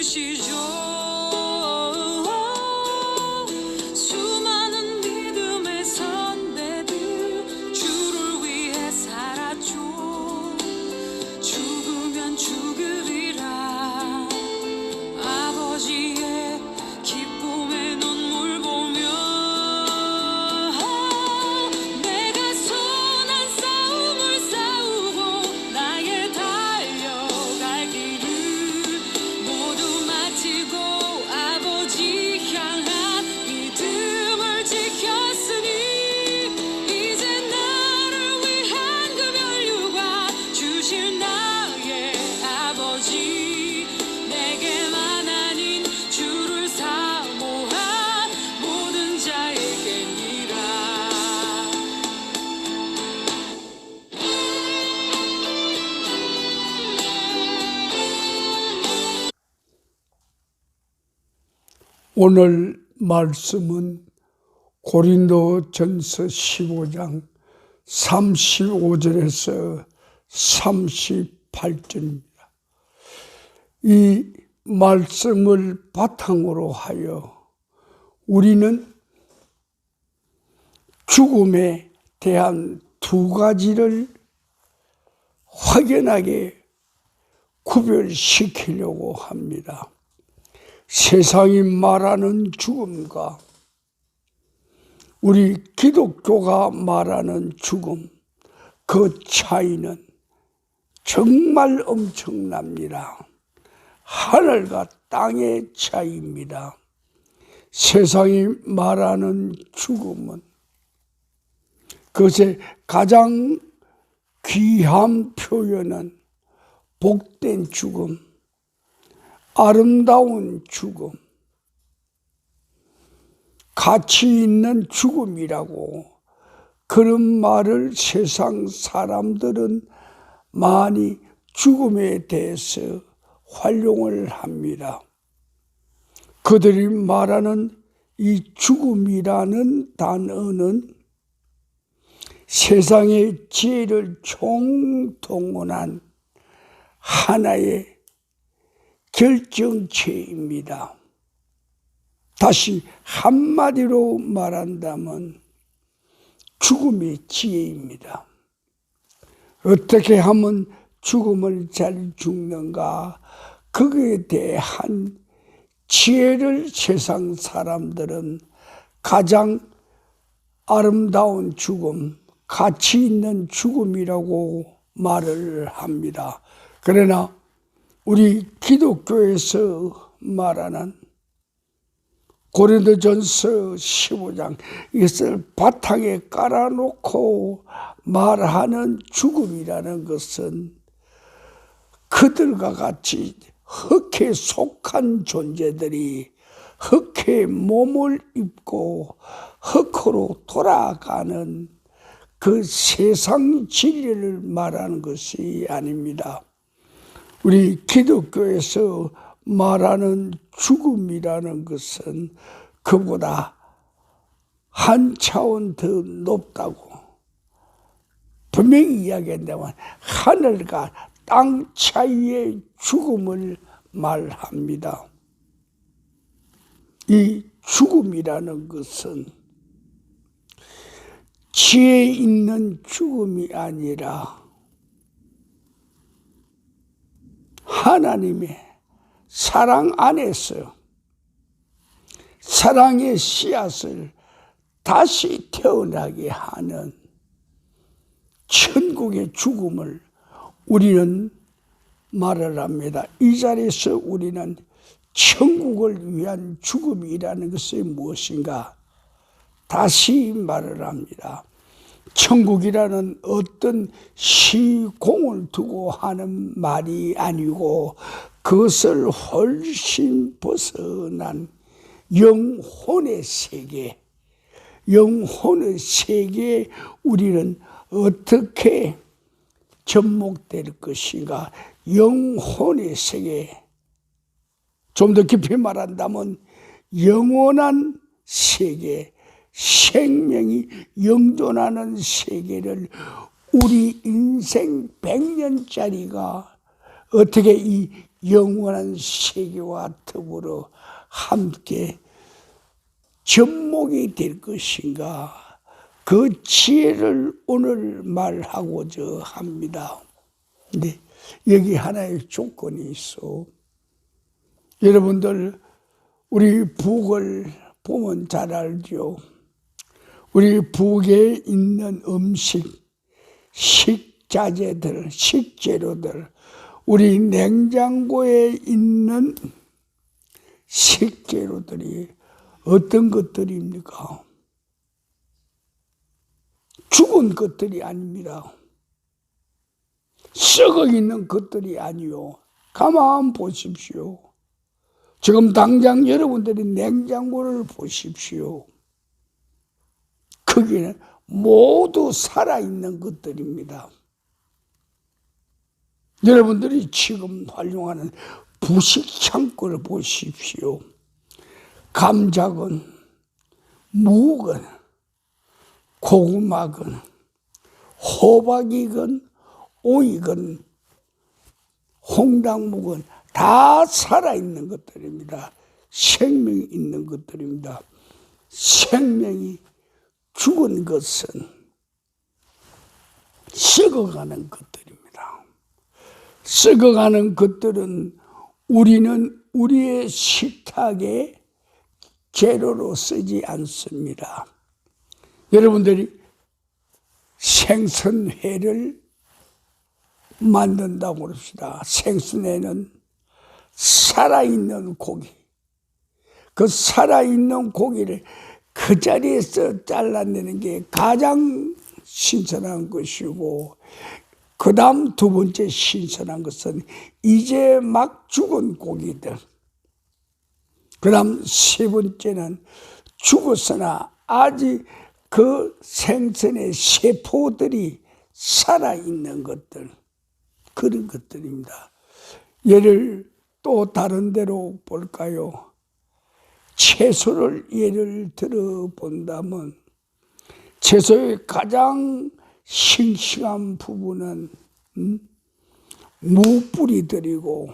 주시죠. 수많은 믿음의 선배들 주를 위해 살았죠. 죽으면 죽으리라. 아버지의 기쁨의 눈물 보며 내가 선한 싸움을 싸우고 나의 달려갈 길을 모두 마치고 아버지 향한 믿음을 지켰으니 이제 나를 위한 그 면류관 주실 나의 아버지, 내게만 아닌 주를 사모한 모든 자에게니라. 오늘 말씀은 고린도전서 15장 35절에서 38절입니다. 이 말씀을 바탕으로 하여 우리는 죽음에 대한 두 가지를 확연하게 구별시키려고 합니다. 세상이 말하는 죽음과 우리 기독교가 말하는 죽음, 그 차이는 정말 엄청납니다. 하늘과 땅의 차이입니다. 세상이 말하는 죽음은 그것의 가장 귀한 표현은 복된 죽음, 아름다운 죽음, 가치 있는 죽음이라고 그런 말을 세상 사람들은 많이 죽음에 대해서 활용을 합니다. 그들이 말하는 이 죽음이라는 단어는 세상의 지혜를 총동원한 하나의 결정체입니다. 다시 한마디로 말한다면 죽음의 지혜입니다. 어떻게 하면 죽음을 잘 죽는가, 거기에 대한 지혜를 세상 사람들은 가장 아름다운 죽음, 가치 있는 죽음이라고 말을 합니다. 그러나 우리 기독교에서 말하는 고린도전서 15장, 이것을 바탕에 깔아놓고 말하는 죽음이라는 것은 그들과 같이 흙에 속한 존재들이 흙에 몸을 입고 흙으로 돌아가는 그 세상 진리를 말하는 것이 아닙니다. 우리 기독교에서 말하는 죽음이라는 것은 그보다 한 차원 더 높다고 분명히 이야기한다면 하늘과 땅 차이의 죽음을 말합니다. 이 죽음이라는 것은 지혜 있는 죽음이 아니라 하나님의 사랑 안에서 사랑의 씨앗을 다시 태어나게 하는 천국의 죽음을 우리는 말을 합니다. 이 자리에서 우리는 천국을 위한 죽음이라는 것이 무엇인가 다시 말을 합니다. 천국이라는 어떤 시공을 두고 하는 말이 아니고 그것을 훨씬 벗어난 영혼의 세계, 영혼의 세계에 우리는 어떻게 접목될 것인가. 영혼의 세계, 좀 더 깊이 말한다면 영원한 세계, 생명이 영존하는 세계를 우리 인생 100년짜리가 어떻게 이 영원한 세계와 더불어 함께 접목이 될 것인가, 그 지혜를 오늘 말하고자 합니다. 근데 여기 하나의 조건이 있어. 여러분들 우리 북을 보면 잘 알죠. 우리 북에 있는 음식, 식자재들, 식재료들, 우리 냉장고에 있는 식재료들이 어떤 것들입니까? 죽은 것들이 아닙니다. 썩어 있는 것들이 아니요. 가만 보십시오. 지금 당장 여러분들이 냉장고를 보십시오. 거기는 모두 살아있는 것들입니다. 여러분들이 지금 활용하는 부식 창고를 보십시오. 감자건, 무건, 고구마건, 호박이건, 오이건, 홍당무건 다 살아있는 것들입니다. 생명이 있는 것들입니다. 생명이 죽은 것은 썩어가는 것들입니다. 썩어가는 것들은 우리는 우리의 식탁에 재료로 쓰지 않습니다. 여러분들이 생선회를 만든다고 그럽시다. 생선회는 살아있는 고기, 그 살아있는 고기를 그 자리에서 잘라내는 게 가장 신선한 것이고, 그 다음 두 번째 신선한 것은 이제 막 죽은 고기들, 그 다음 세 번째는 죽었으나 아직 그 생선의 세포들이 살아있는 것들, 그런 것들입니다. 예를 또 다른 데로 볼까요? 채소를 예를 들어 본다면, 채소의 가장 싱싱한 부분은 무뿌리들이고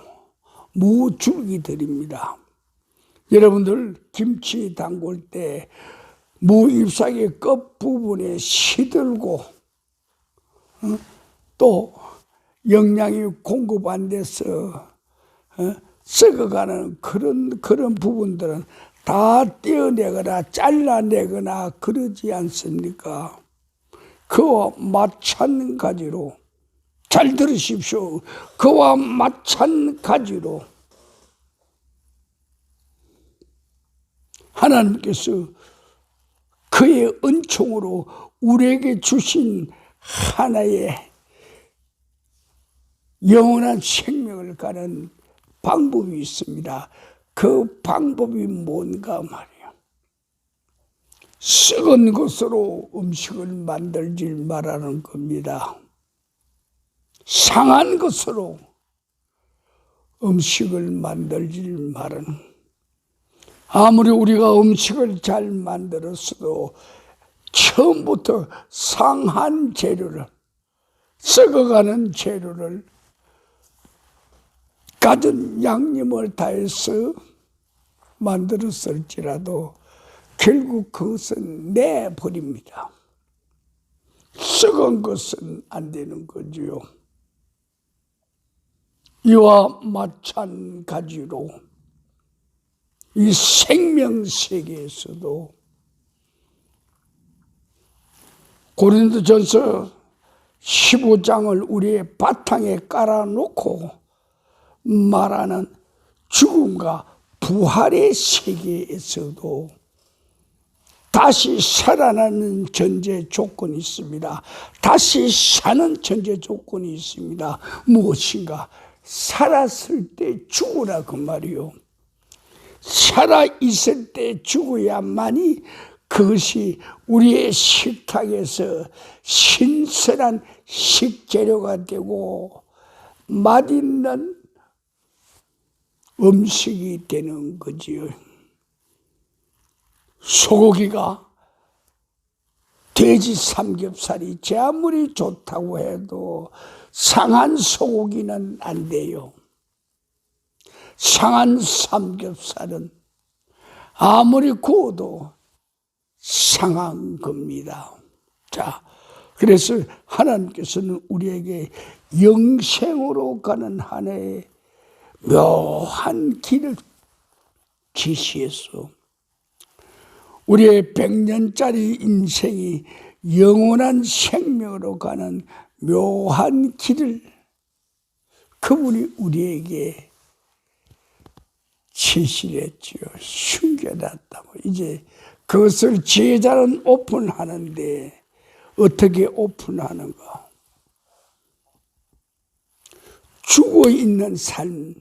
무줄기들입니다. 여러분들 김치 담글 때 무 잎사귀 끝부분에 시들고 또 영양이 공급 안 돼서 썩어가는 그런 부분들은 다 떼어내거나 잘라내거나 그러지 않습니까? 그와 마찬가지로, 잘 들으십시오. 그와 마찬가지로 하나님께서 그의 은총으로 우리에게 주신 하나의 영원한 생명을 가는 방법이 있습니다. 그 방법이 뭔가 말이에요. 썩은 것으로 음식을 만들지 말라는 겁니다. 상한 것으로 음식을 만들지 말라는. 아무리 우리가 음식을 잘 만들었어도 처음부터 상한 재료를, 썩어가는 재료를 갖은 양념을 다해서 만들었을지라도 결국 그것은 내버립니다. 썩은 것은 안 되는 거지요. 이와 마찬가지로 이 생명세계에서도 고린도전서 15장을 우리의 바탕에 깔아놓고 말하는 죽음과 부활의 세계에서도 다시 살아나는 전제 조건이 있습니다. 다시 사는 전제 조건이 있습니다. 무엇인가? 살았을 때 죽으라 그 말이요. 살아있을 때 죽어야만이 그것이 우리의 식탁에서 신선한 식재료가 되고 맛있는 음식이 되는 거지요. 소고기가, 돼지 삼겹살이 제 아무리 좋다고 해도 상한 소고기는 안 돼요. 상한 삼겹살은 아무리 구워도 상한 겁니다. 자, 그래서 하나님께서는 우리에게 영생으로 가는 한 해에 묘한 길을 지시했어. 우리의 100년짜리 인생이 영원한 생명으로 가는 묘한 길을 그분이 우리에게 지시를 했지요. 숨겨놨다고. 이제 그것을 제자는 오픈하는데 어떻게 오픈하는가? 죽어있는 삶,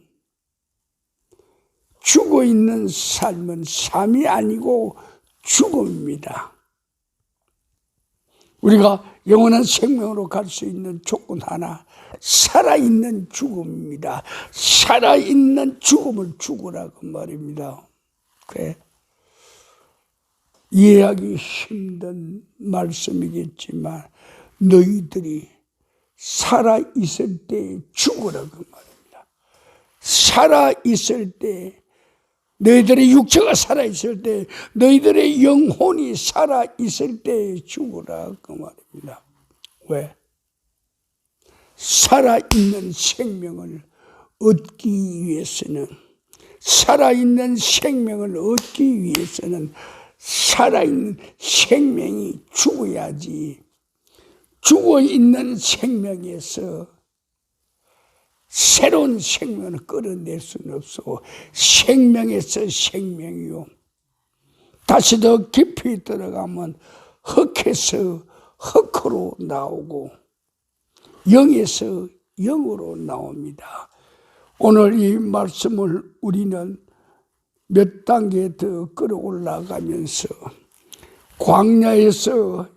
죽어있는 삶은 삶이 아니고 죽음입니다. 우리가 영원한 생명으로 갈 수 있는 조건 하나, 살아있는 죽음입니다. 살아있는 죽음을 죽으라고 말입니다. 그래. 이해하기 힘든 말씀이겠지만 너희들이 살아있을 때 죽으라고 말입니다. 살아있을 때, 너희들의 육체가 살아있을 때, 너희들의 영혼이 살아있을 때 죽으라고 말입니다. 왜? 살아있는 생명을 얻기 위해서는, 살아있는 생명을 얻기 위해서는 살아있는 생명이 죽어야지. 죽어있는 생명에서 새로운 생명을 끌어낼 수는 없어. 생명에서 생명이요. 다시 더 깊이 들어가면 흙에서 흙으로 나오고 영에서 영으로 나옵니다. 오늘 이 말씀을 우리는 몇 단계 더 끌어올라가면서 광야에서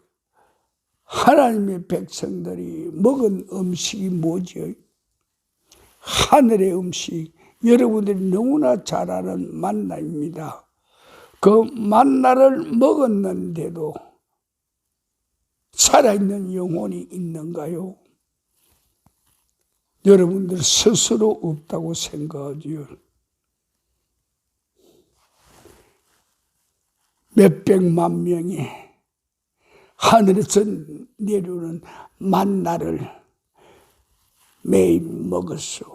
하나님의 백성들이 먹은 음식이 뭐죠? 하늘의 음식, 여러분들이 너무나 잘 아는 만나입니다. 그 만나를 먹었는데도 살아있는 영혼이 있는가요? 여러분들 스스로 없다고 생각하지요. 몇백만 명이 하늘에서 내려오는 만나를 매일 먹었어.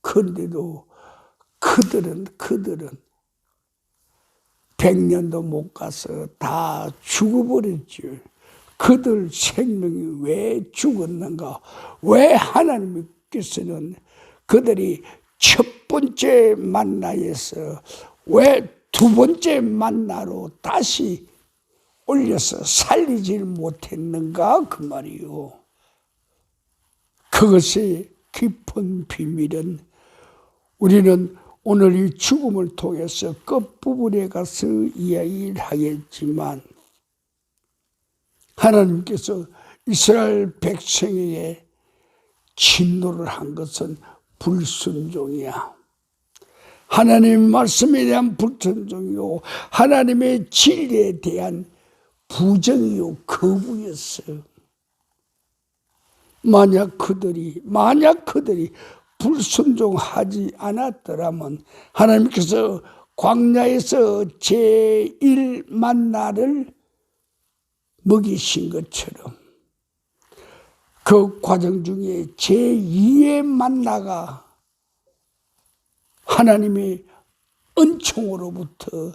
그런데도 그들은 100년도 못 가서 다 죽어버렸지. 그들 생명이 왜 죽었는가? 왜 하나님께서는 그들이 첫 번째 만나에서 왜 두 번째 만나로 다시 올려서 살리질 못했는가? 그 말이요. 그것의 깊은 비밀은 우리는 오늘 이 죽음을 통해서 끝부분에 가서 이야기를 하겠지만 하나님께서 이스라엘 백성에게 진노를 한 것은 불순종이야. 하나님의 말씀에 대한 불순종이요, 하나님의 진리에 대한 부정이요, 거부였어. 만약 그들이 불순종하지 않았더라면 하나님께서 광야에서 제1 만나를 먹이신 것처럼 그 과정 중에 제2의 만나가 하나님의 은총으로부터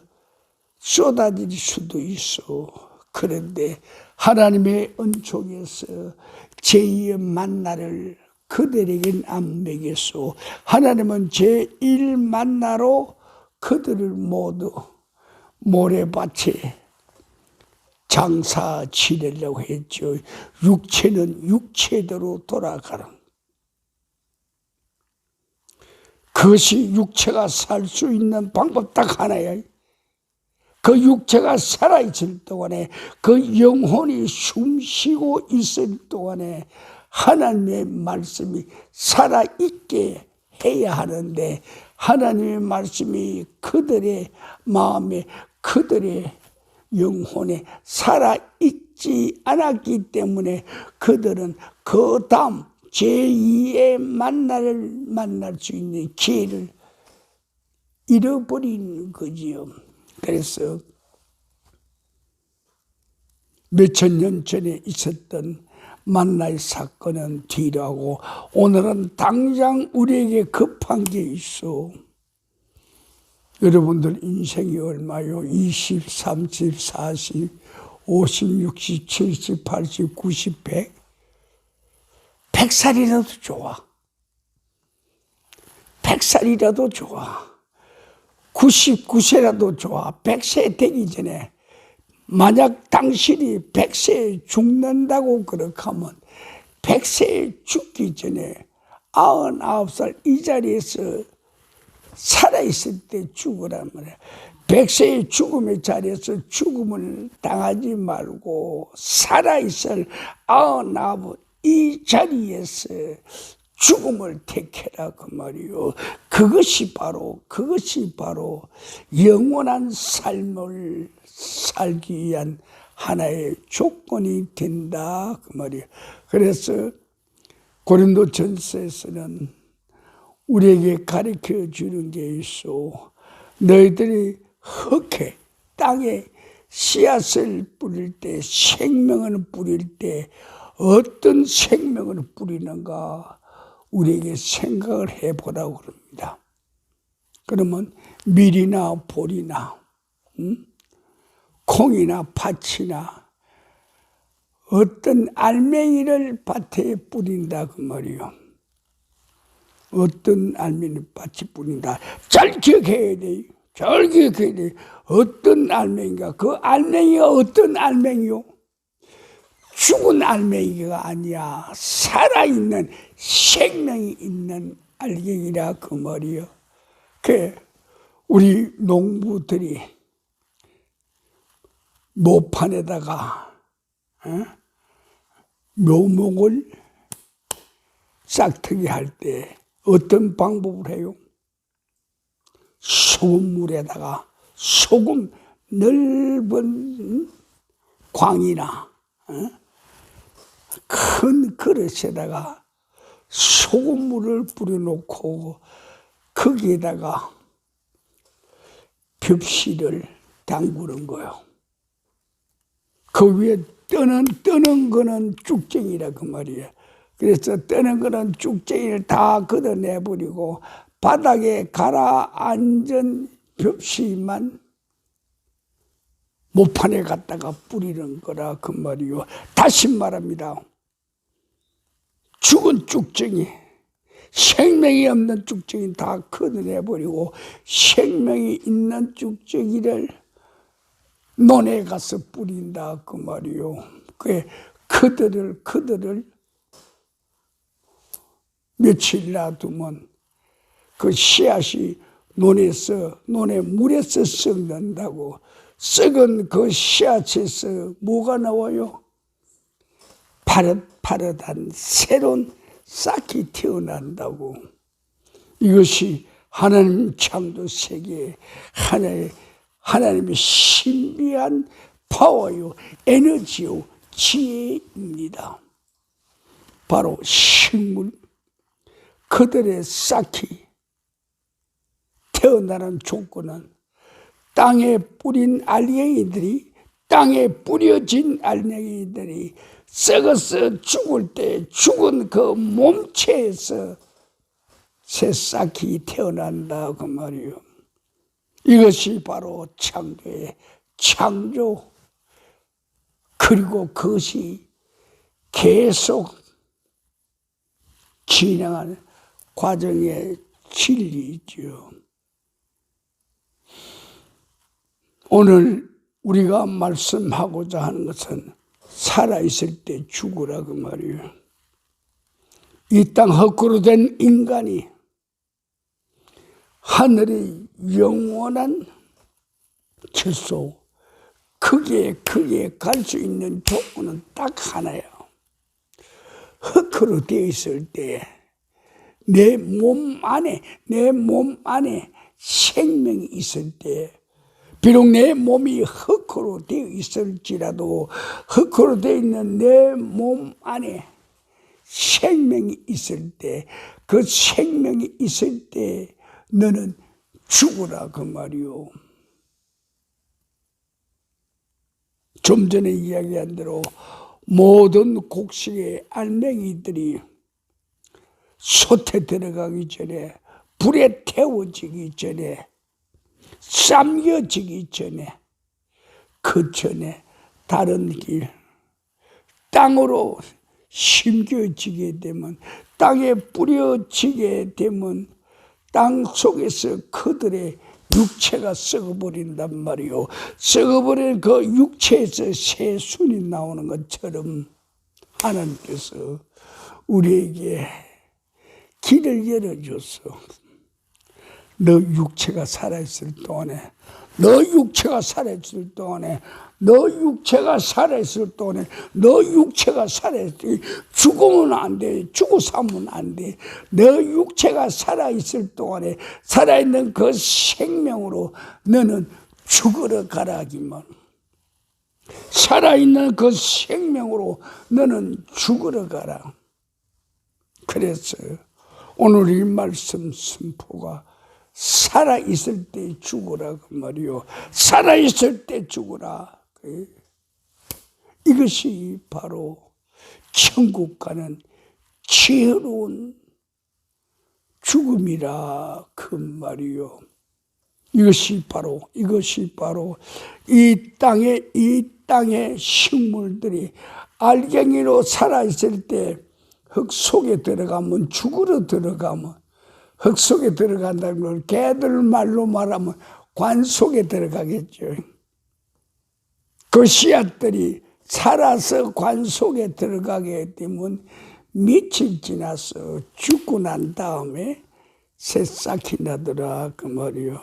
쏟아질 수도 있어. 그런데 하나님의 은총에서 제2의 만나를 그들에겐 안 먹였소. 하나님은 제1 만나로 그들을 모두 모래밭에 장사 지내려고 했죠. 육체는 육체대로 돌아가라. 그것이 육체가 살 수 있는 방법 딱 하나야. 그 육체가 살아있을 동안에, 그 영혼이 숨쉬고 있을 동안에 하나님의 말씀이 살아있게 해야 하는데 하나님의 말씀이 그들의 마음에, 그들의 영혼에 살아있지 않았기 때문에 그들은 그 다음 제2의 만나를 만날 수 있는 기회를 잃어버린 거지요. 그래서 몇천 년 전에 있었던 만나의 사건은 뒤로 하고 오늘은 당장 우리에게 급한 게 있어. 여러분들 인생이 얼마요? 20, 30, 40, 50, 60, 70, 80, 90, 100? 100살이라도 좋아. 100살이라도 좋아. 99세라도 좋아. 100세 되기 전에 만약 당신이 100세에 죽는다고 그렇게 하면 100세에 죽기 전에 99살 이 자리에서 살아있을 때 죽으란 말이야. 100세의 죽음의 자리에서 죽음을 당하지 말고 살아있을 99 이 자리에서 죽음을 택해라 그 말이요. 그것이 바로 영원한 삶을 살기 위한 하나의 조건이 된다 그 말이에요. 그래서 고린도전서에서는 우리에게 가르쳐 주는 게 있어. 너희들이 흙에 땅에 씨앗을 뿌릴 때, 생명을 뿌릴 때 어떤 생명을 뿌리는가 우리에게 생각을 해보라고 그럽니다. 그러면 밀이나 보리나 콩이나 팥이나 어떤 알맹이를 밭에 뿌린다 그 말이요. 어떤 알맹이를 밭에 뿌린다. 잘 기억해야 돼. 잘 기억해야 돼. 어떤 알맹이가, 그 알맹이가 어떤 알맹이요? 죽은 알맹이가 아니야. 살아있는 생명이 있는 알갱이라 그 말이요. 그 우리 농부들이 묘판에다가 묘목을 싹트게 할 때 어떤 방법을 해요? 소금물에다가 소금 넓은 광이나 큰 그릇에다가 소금물을 뿌려놓고 거기에다가 벽시를 담그는 거예요. 그 위에 떠는 거는 쭉쟁이라 그 말이에요. 그래서 떠는 거는 쭉쟁이를 다 걷어내버리고 바닥에 가라앉은 벽시만 모판에 갖다가 뿌리는 거라 그 말이요. 다시 말합니다. 죽은 쭉쟁이, 생명이 없는 쭉쟁이 다 걷어내버리고 생명이 있는 쭉쟁이를 논에 가서 뿌린다 그 말이요. 그들을 며칠 놔두면 그 씨앗이 논에 물에서 썩는다고. 썩은 그 씨앗에서 뭐가 나와요? 파릇파릇한 새로운 싹이 태어난다고. 이것이 하나님 창조 세계의 하나님의 신비한 파워요, 에너지요, 지혜입니다. 바로 식물, 그들의 싹이 태어나는 조건은 땅에 뿌린 알갱이들이, 땅에 뿌려진 알갱이들이 썩어서 죽을 때 죽은 그 몸체에서 새 싹이 태어난다 그 말이요. 이것이 바로 창조의 창조, 그리고 그것이 계속 진행하는 과정의 진리죠. 오늘 우리가 말씀하고자 하는 것은 살아있을 때 죽으라 그 말이에요. 이 땅 헛구로 된 인간이 하늘의 영원한 처소, 크게 갈 수 있는 조건은 딱 하나예요. 흙으로 되어 있을 때 내 몸 안에 생명이 있을 때, 비록 내 몸이 흙으로 되어 있을지라도 흙으로 되어 있는 내 몸 안에 생명이 있을 때, 그 생명이 있을 때 너는 죽으라 그 말이요. 좀 전에 이야기한 대로 모든 곡식의 알맹이들이 솥에 들어가기 전에, 불에 태워지기 전에, 삶겨지기 전에, 그 전에 다른 길, 땅으로 심겨지게 되면, 땅에 뿌려지게 되면 땅 속에서 그들의 육체가 썩어버린단 말이요. 썩어버린 그 육체에서 새순이 나오는 것처럼 하나님께서 우리에게 길을 열어줬어. 너 육체가 살아있을 동안에, 너 육체가 살아있을 동안에, 너 육체가 살아있을 동안에, 너 육체가 살아있을 때 죽으면 안 돼. 죽고 사면 안 돼. 너 육체가 살아있을 동안에 살아있는 그 생명으로 너는 죽으러 가라 하기만. 살아있는 그 생명으로 너는 죽으러 가라. 그래서 오늘 이 말씀 선포가 살아있을 때 죽으라 그 말이요. 살아있을 때 죽으라. 이것이 바로 천국 가는 지혜로운 죽음이라 그 말이요. 이것이 바로 이 땅의 식물들이 알갱이로 살아있을 때 흙 속에 들어가면, 죽으러 들어가면, 흙 속에 들어간다는 걸 개들 말로 말하면 관 속에 들어가겠죠. 그 씨앗들이 살아서 관 속에 들어가게 되면 며칠 지나서 죽고 난 다음에 새싹이 나더라 그 말이요.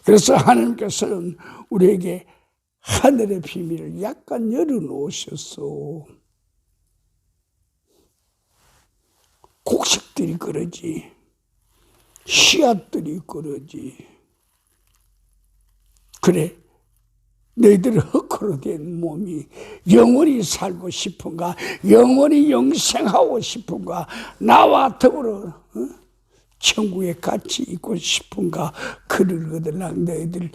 그래서 하나님께서는 우리에게 하늘의 비밀을 약간 열어놓으셨어. 곡식들이 그러지, 씨앗들이 그러지. 그래, 너희들 흙으로 된 몸이 영원히 살고 싶은가, 영원히 영생하고 싶은가, 나와 더불어 천국에 같이 있고 싶은가. 그러거들라. 너희들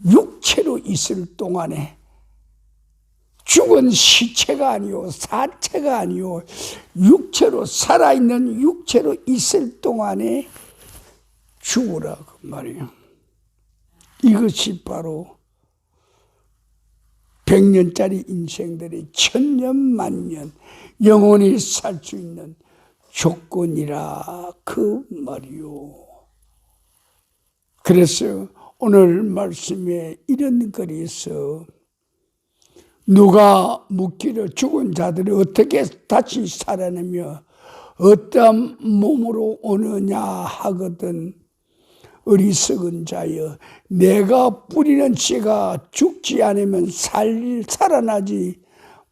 육체로 있을 동안에 죽은 시체가 아니요, 사체가 아니요, 육체로 살아있는 육체로 있을 동안에 죽으라 그 말이에요. 이것이 바로 100년짜리 인생들이 1000년 만년 영원히 살 수 있는 조건이라 그 말이요. 그래서 오늘 말씀에 이런 글이 있어. 누가 묻기를 죽은 자들이 어떻게 다시 살아내며 어떠한 몸으로 오느냐 하거든. 어리석은 자여, 내가 뿌리는 씨가 죽지 않으면 살아나지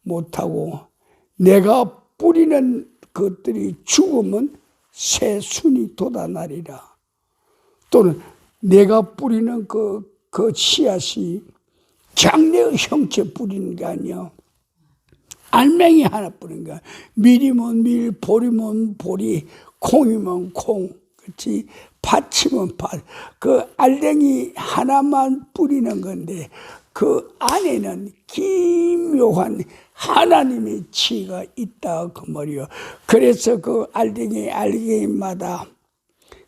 못하고, 내가 뿌리는 것들이 죽으면 새 순이 돋아나리라. 또는 내가 뿌리는 그 씨앗이 장래의 형체 뿌리는 게 아니야. 알맹이 하나 뿌리는 거야. 밀이면 밀, 보리면 보리, 콩이면 콩, 그렇지? 팥이면 팥. 그 알맹이 하나만 뿌리는 건데 그 안에는 기묘한 하나님의 지혜가 있다 그 말이요. 그래서 그 알갱이마다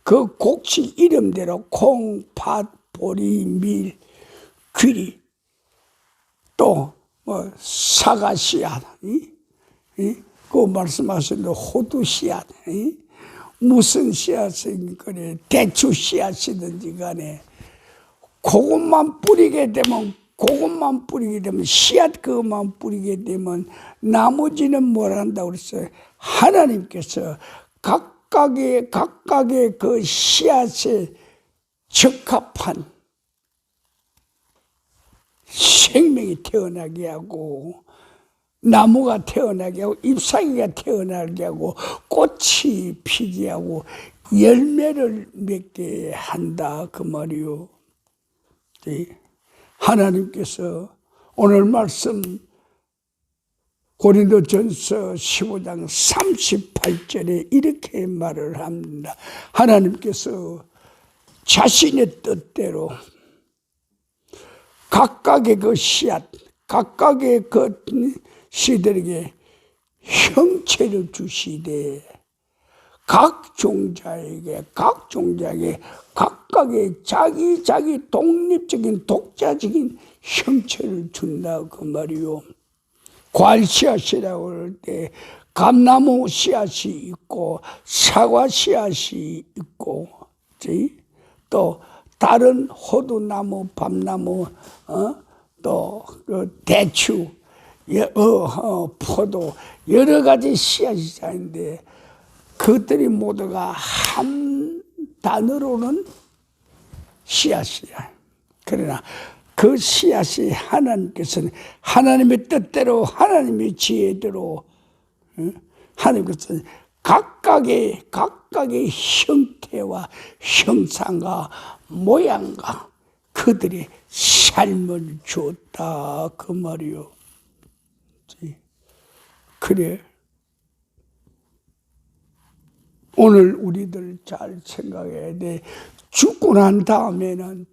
그 곡식 이름대로 콩, 팥, 보리, 밀, 귀리, 또 사과 씨앗, 그 말씀하신 호두 씨앗, 무슨 씨앗이든 간에 대추 씨앗이든지 간에 그것만 뿌리게 되면 씨앗 그것만 뿌리게 되면 나머지는 뭘 한다고 그랬어요? 하나님께서 각각의 그 씨앗에 적합한 생명이 태어나게 하고, 나무가 태어나게 하고, 잎사귀가 태어나게 하고, 꽃이 피게 하고, 열매를 맺게 한다 그 말이요. 하나님께서 오늘 말씀 고린도전서 15장 38절에 이렇게 말을 합니다. 하나님께서 자신의 뜻대로 각각의 그 씨앗, 각각의 그 씨들에게 형체를 주시되 각 종자에게 각각의 자기 독립적인 독자적인 형체를 준다 그 말이요. 과일 씨앗이라고 할 때 감나무 씨앗이 있고 사과 씨앗이 있고 또 다른 호두나무, 밤나무, 또 대추, 포도 여러 가지 씨앗이 있는데 그들이 모두가 한 단어로는 씨앗이야. 그러나 그 씨앗이 하나님께서는 하나님의 뜻대로 하나님의 지혜대로 하나님께서는 각각의 형태와 형상과 모양과 그들의 삶을 주었다 그 말이요. 그래 오늘 우리들 잘 생각해야 돼. 죽고 난 다음에는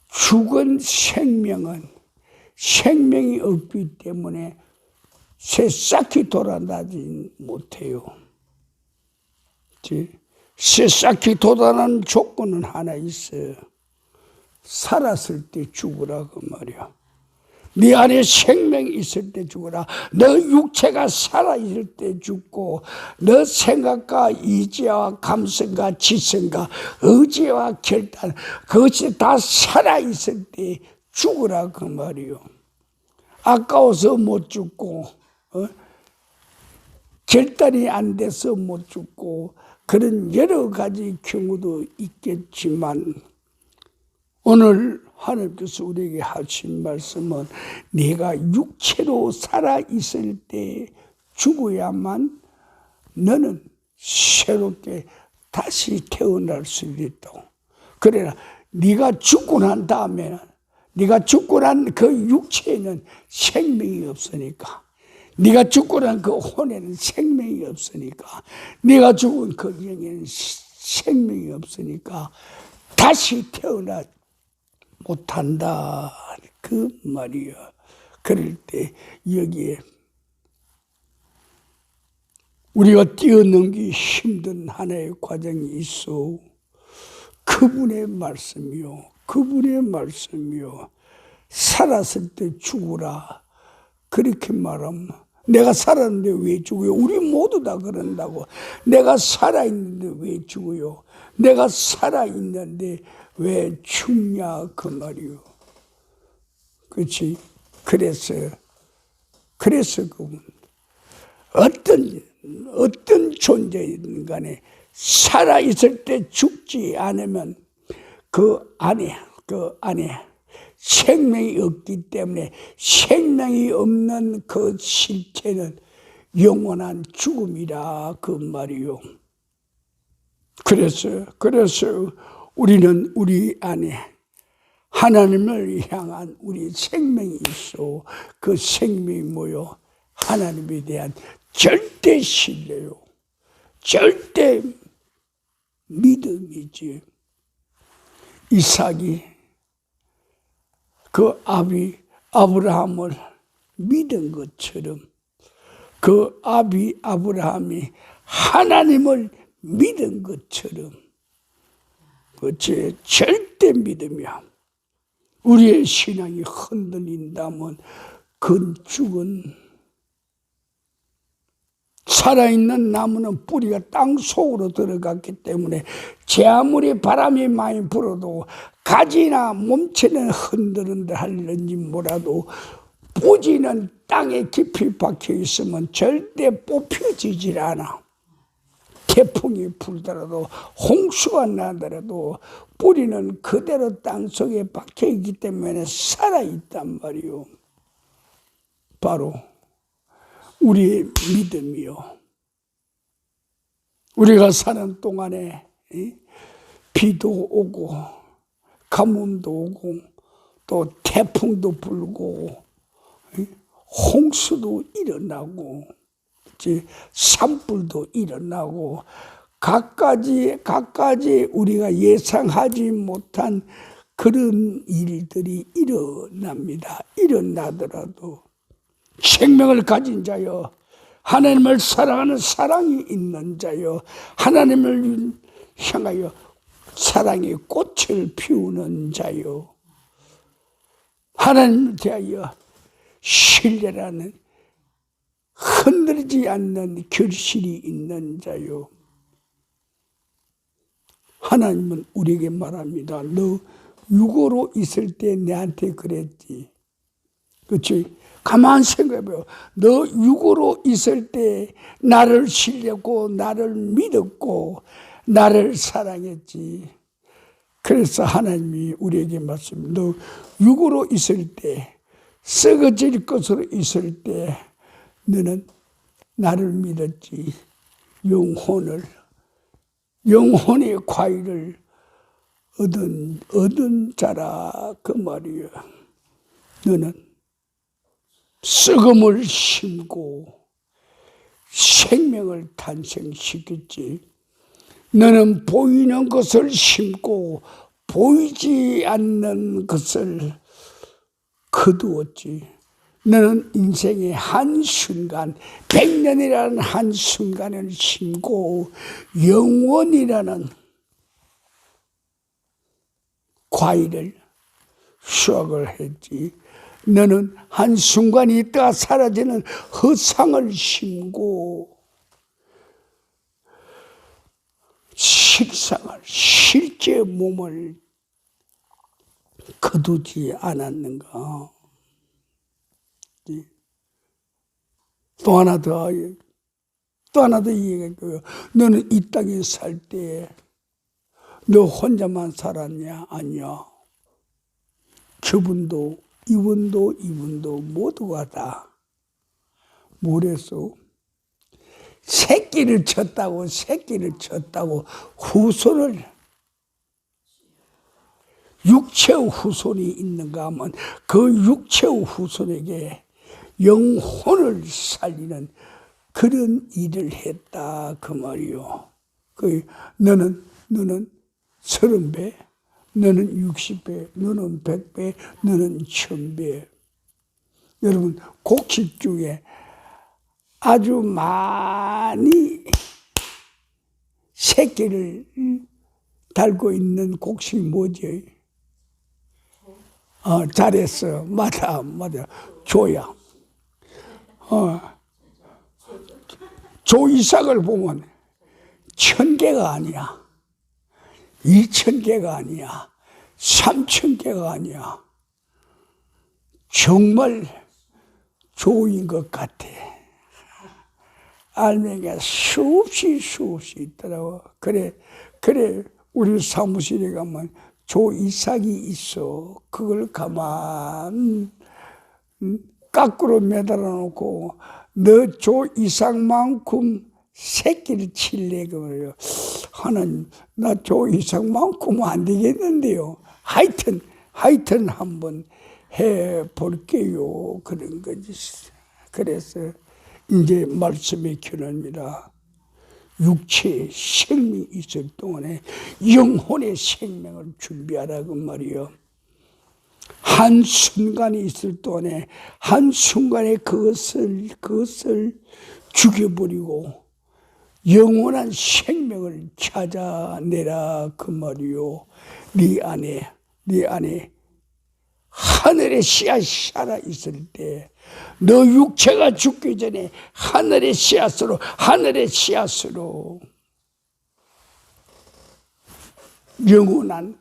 죽은 생명은 생명이 없기 때문에 새싹이 돌아나지 못해요. 새싹이 돋아나는 조건은 하나 있어요. 살았을 때 죽으라 그 말이야. 네 안에 생명이 있을 때 죽어라. 너 육체가 살아있을 때 죽고 너 생각과 이지와 감성과 지성과 의지와 결단 그것이 다 살아있을 때 죽으라 그 말이요. 아까워서 못 죽고 결단이 안 돼서 못 죽고 그런 여러 가지 경우도 있겠지만 오늘 하나님께서 우리에게 하신 말씀은 네가 육체로 살아있을 때 죽어야만 너는 새롭게 다시 태어날 수 있다고. 그러나 네가 죽고 난 다음에는 네가 죽고 난 그 육체에는 생명이 없으니까 네가 죽고 난 그 혼에는 생명이 없으니까 네가 죽은 그 영에는 생명이 없으니까 다시 태어나 못한다 그 말이야. 그럴 때 여기에 우리가 뛰어넘기 힘든 하나의 과정이 있어. 그분의 말씀이요. 살았을 때 죽으라 그렇게 말하면 내가 살았는데 왜 죽어요? 우리 모두 다 그런다고. 내가 살아있는데 왜 죽어요? 내가 살아있는데 왜 죽냐 그 말이요. 그렇지? 그래서 그분 어떤 존재이든 간에 살아있을 때 죽지 않으면 그 안에 생명이 없기 때문에 생명이 없는 그 실체는 영원한 죽음이라 그 말이요. 그래서 우리는 우리 안에 하나님을 향한 우리 생명이 있어. 그 생명이 뭐요? 하나님에 대한 절대 신뢰요. 절대 믿음이지. 이삭이 그 아비 아브라함을 믿은 것처럼 그 아비 아브라함이 하나님을 믿은 것처럼 그것이 절대 믿음이야. 우리의 신앙이 흔들린다면 건축은 살아있는 나무는 뿌리가 땅 속으로 들어갔기 때문에 제 아무리 바람이 많이 불어도 가지나 몸체는 흔들흔들 하는지 몰라도 뿌리는 땅에 깊이 박혀 있으면 절대 뽑혀지질 않아. 태풍이 불더라도 홍수가 나더라도 뿌리는 그대로 땅속에 박혀 있기 때문에 살아있단 말이요. 바로 우리의 믿음이요. 우리가 사는 동안에 비도 오고 가뭄도 오고 또 태풍도 불고 홍수도 일어나고 산불도 일어나고 각가지 우리가 예상하지 못한 그런 일들이 일어납니다. 일어나더라도 생명을 가진 자여, 하나님을 사랑하는 사랑이 있는 자여, 하나님을 향하여 사랑의 꽃을 피우는 자여, 하나님을 대하여 신뢰라는 흔들리지 않는 결실이 있는 자요. 하나님은 우리에게 말합니다. 너 육으로 있을 때 내한테 그랬지. 그렇지? 가만 생각해봐요. 너 육으로 있을 때 나를 신뢰고 나를 믿었고 나를 사랑했지. 그래서 하나님이 우리에게 말씀합니다. 너 육으로 있을 때, 썩어질 것으로 있을 때 너는 나를 믿었지. 영혼의 과일을 얻은 자라 그 말이야. 너는 썩음을 심고 생명을 탄생시켰지. 너는 보이는 것을 심고 보이지 않는 것을 거두었지. 너는 인생의 한순간, 100년이라는 한순간을 심고 영원이라는 과일을 수확을 했지. 너는 한순간이 있다가 사라지는 허상을 심고 실상을, 실제 몸을 거두지 않았는가. 또 하나 더 얘기해요. 너는 이 땅에 살 때 너 혼자만 살았냐? 아니야. 저분도 이분도 모두가 다 뭐랬어? 새끼를 쳤다고 후손을, 육체의 후손이 있는가 하면 그 육체의 후손에게 영혼을 살리는 그런 일을 했다 그 말이요. 너는 30배, 너는 60배, 너는 100배, 너는 1000배. 여러분, 곡식 중에 아주 많이 새끼를 달고 있는 곡식이 뭐지? 잘했어. 맞아. 조야. 조 이삭을 보면 1000개가 아니야. 2000개가 아니야. 3000개가 아니야. 정말 조인 것 같아. 알맹이가 수없이 있더라고. 그래, 우리 사무실에 가면 조 이삭이 있어. 그걸 가만 까꾸로 매달아 놓고 너 조 이삭만큼 새끼를 칠래 그래요. 하나님, 나 조 이삭만큼은 안 되겠는데요. 하여튼 한번 해 볼게요. 그런 거지. 그래서 이제 말씀의 결론입니다. 육체의 생명이 있을 동안에 영혼의 생명을 준비하라 그 말이요. 한순간이 있을 동안에 한순간에 그것을 죽여버리고 영원한 생명을 찾아내라 그 말이요. 네 안에 하늘의 씨앗이 살아 있을 때, 너 육체가 죽기 전에 하늘의 씨앗으로 영원한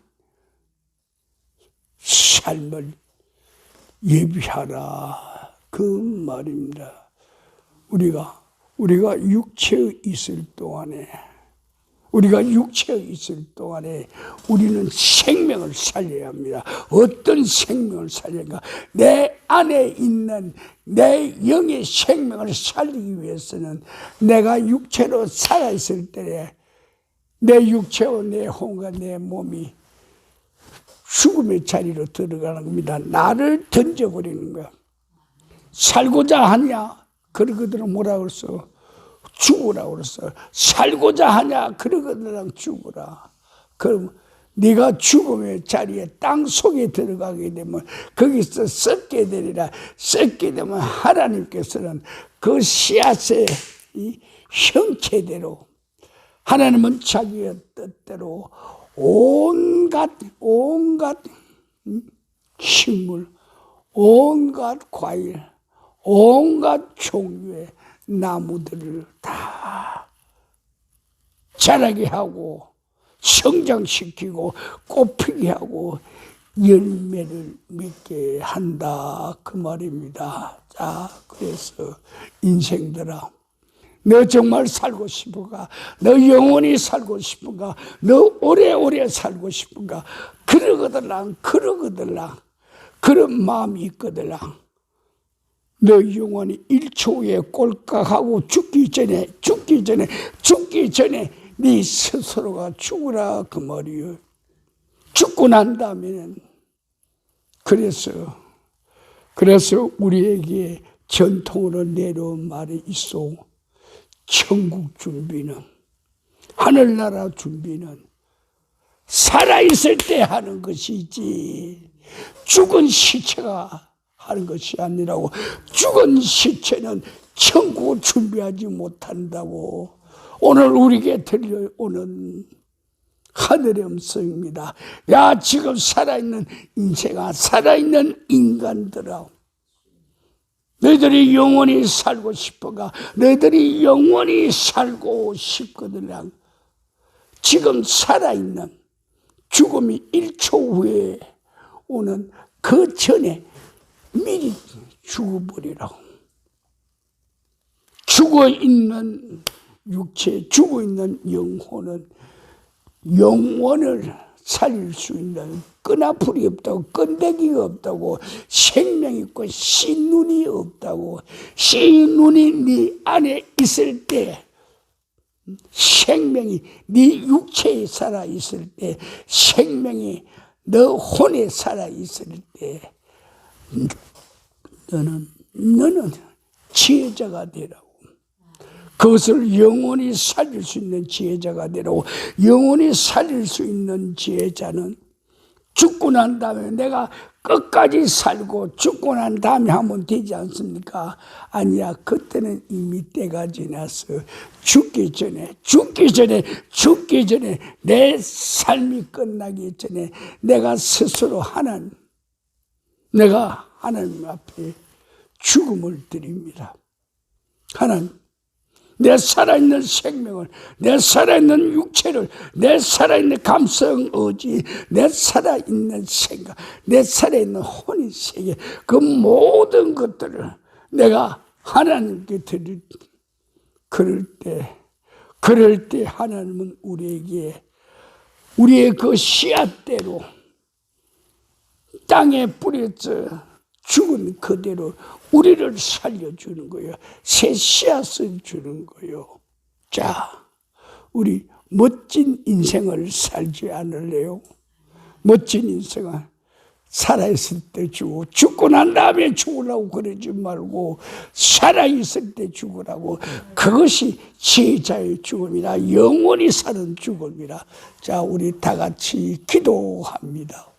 삶을 예비하라 그 말입니다. 우리가 육체에 있을 동안에 우리는 생명을 살려야 합니다. 어떤 생명을 살려야? 내 안에 있는 내 영의 생명을 살리기 위해서는 내가 육체로 살아있을 때 내 육체와 내 혼과 내 몸이 죽음의 자리로 들어가는 겁니다. 나를 던져버리는 거야. 살고자 하냐? 그러거든 뭐라 그랬어? 죽으라 그랬어. 살고자 하냐? 그러거든 죽으라. 그럼 네가 죽음의 자리에 땅 속에 들어가게 되면 거기서 썩게 되리라. 썩게 되면 하나님께서는 그 씨앗의 이 형체대로 하나님은 자기의 뜻대로 온갖 식물, 온갖 과일, 온갖 종류의 나무들을 다 자라게 하고 성장시키고 꽃피게 하고 열매를 맺게 한다 그 말입니다. 자, 그래서 인생들아, 너 정말 살고 싶은가? 너 영원히 살고 싶은가? 너 오래오래 살고 싶은가? 그러거들랑 그런 마음이 있거들랑 너 영원히 1초 후에 꼴깍하고 죽기 전에 네 스스로가 죽으라 그 말이요. 죽고 난 다음에는 그래서 우리에게 전통으로 내려온 말이 있어. 천국 준비는, 하늘나라 준비는 살아있을 때 하는 것이지 죽은 시체가 하는 것이 아니라고. 죽은 시체는 천국을 준비하지 못한다고 오늘 우리에게 들려오는 하늘의 음성입니다. 야, 지금 살아있는 인생아, 살아있는 인간들아, 너희들이 영원히 살고 싶어가? 너희들이 영원히 살고 싶거든. 지금 살아있는 죽음이 1초 후에 오는 그 전에 미리 죽어버리라고. 죽어있는 육체, 죽어있는 영혼은 영원을 살릴 수 있는 끈아풀이 없다고, 끈대기가 없다고, 생명이 있고 씨눈이 없다고. 씨눈이 네 안에 있을 때, 생명이 네 육체에 살아있을 때, 생명이 너 혼에 살아있을 때 너는 지혜자가 되라고. 그것을 영원히 살릴 수 있는 지혜자가 되라고. 영원히 살릴 수 있는 지혜자는 죽고 난 다음에 내가 끝까지 살고 죽고 난 다음에 하면 되지 않습니까? 아니야, 그때는 이미 때가 지났어. 죽기 전에 내 삶이 끝나기 전에 내가 스스로 내가 하나님 앞에 죽음을 드립니다. 하나님, 내 살아있는 생명을, 내 살아있는 육체를, 내 살아있는 감성, 의지, 내 살아있는 생각, 내 살아있는 혼의 세계, 그 모든 것들을 내가 하나님께 드릴 때, 그럴 때 하나님은 우리의 그 씨앗대로 땅에 뿌려져 죽은 그대로 우리를 살려주는 거예요. 새 씨앗을 주는 거예요. 자, 우리 멋진 인생을 살지 않을래요? 멋진 인생을 살아있을 때 죽고 난 다음에 죽으라고 그러지 말고 살아있을 때 죽으라고. 그것이 지혜자의 죽음이라, 영원히 사는 죽음이라. 자, 우리 다 같이 기도합니다.